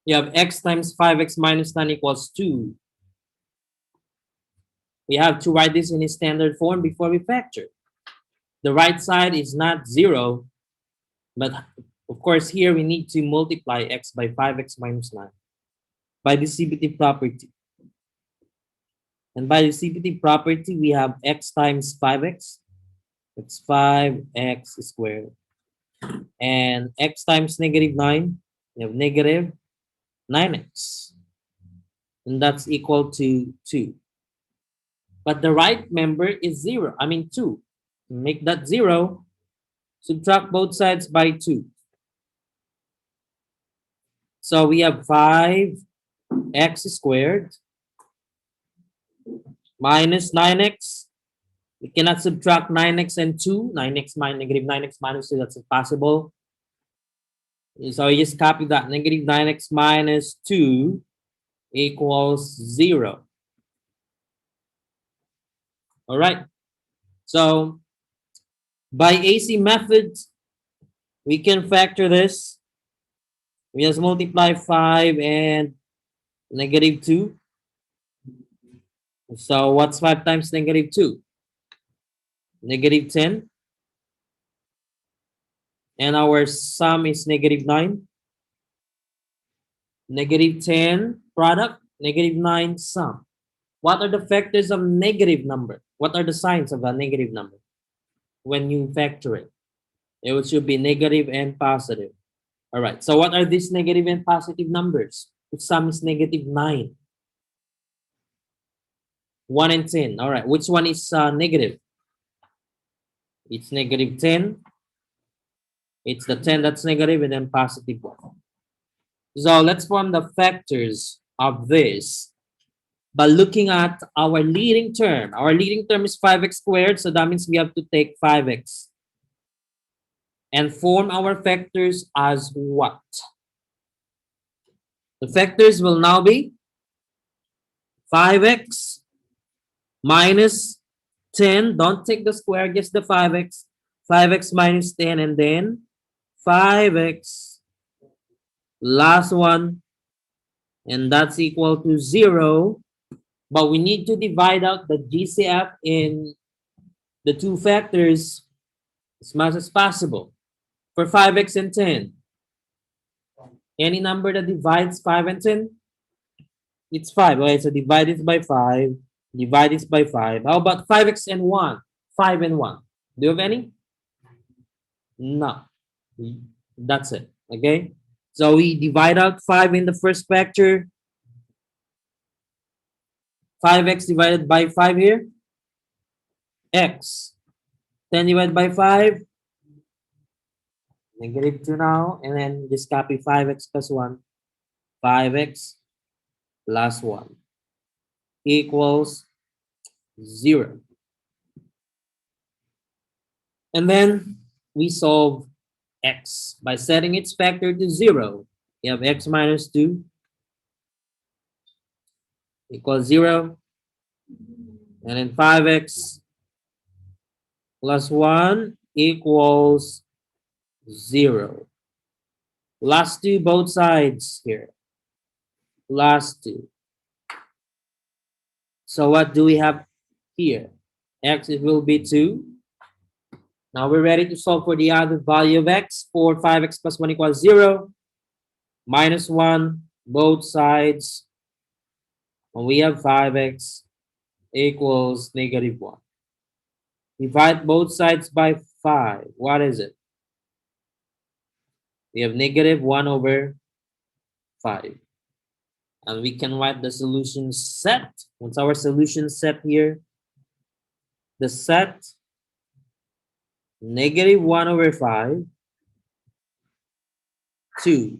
You have x times 5x minus 9 equals 2. We have to write this in a standard form before we factor. The right side is not 0, but of course here we need to multiply x by 5x minus 9 by distributive property. And by distributive property, we have x times 5x. It's 5x squared. And x times negative 9, we have negative 9x. And that's equal to 2. But the right member is 0. I mean 2. Make that 0. Subtract both sides by 2. So we have 5x squared minus 9x. We cannot subtract 9x and 2. 9x minus negative 9x minus 2. That's impossible. So you just copy that. Negative 9x minus 2 equals 0. All right. So by AC method, we can factor this. We just multiply 5 and negative 2. So what's 5 times negative 2? Negative 10. And our sum is negative 9. Negative 10 product, negative 9 sum. What are the factors of negative number? What are the signs of a negative number? When you factor it, it should be negative and positive. All right. So what are these negative and positive numbers? The sum is negative 9. 1 and 10. All right. Which one is negative? It's negative 10. It's the 10 that's negative and then positive 1. So let's form the factors of this by looking at our leading term. Our leading term is 5x squared. So that means we have to take 5x and form our factors as what? The factors will now be 5x minus 10. Don't take the square, just the 5x. 5x minus 10 and then 5x last one. And that's equal to 0. But we need to divide out the GCF in the two factors as much as possible. For 5x and 10, any number that divides 5 and 10, it's 5. Okay, so divide it by 5. Divide this by 5. How about 5x and 1? 5 and 1. Do you have any? No. That's it. Okay? So we divide out 5 in the first factor. 5x divided by 5 here. X. 10 divided by 5. Negative 2 now. And then just copy 5x plus 1. 5x plus 1 equals 0. And then we solve x by setting its factor to 0. You have x minus 2 equals 0. And then 5x plus 1 equals 0. Last two, both sides here. Last two. So what do we have here? X, it will be 2. Now we're ready to solve for the other value of x. For 5x plus 1 equals 0. Minus 1, both sides. And we have 5x equals negative 1. Divide both sides by 5. What is it? We have negative 1 over 5. And we can write the solution set. What's our solution set here? The set negative 1 over 5 to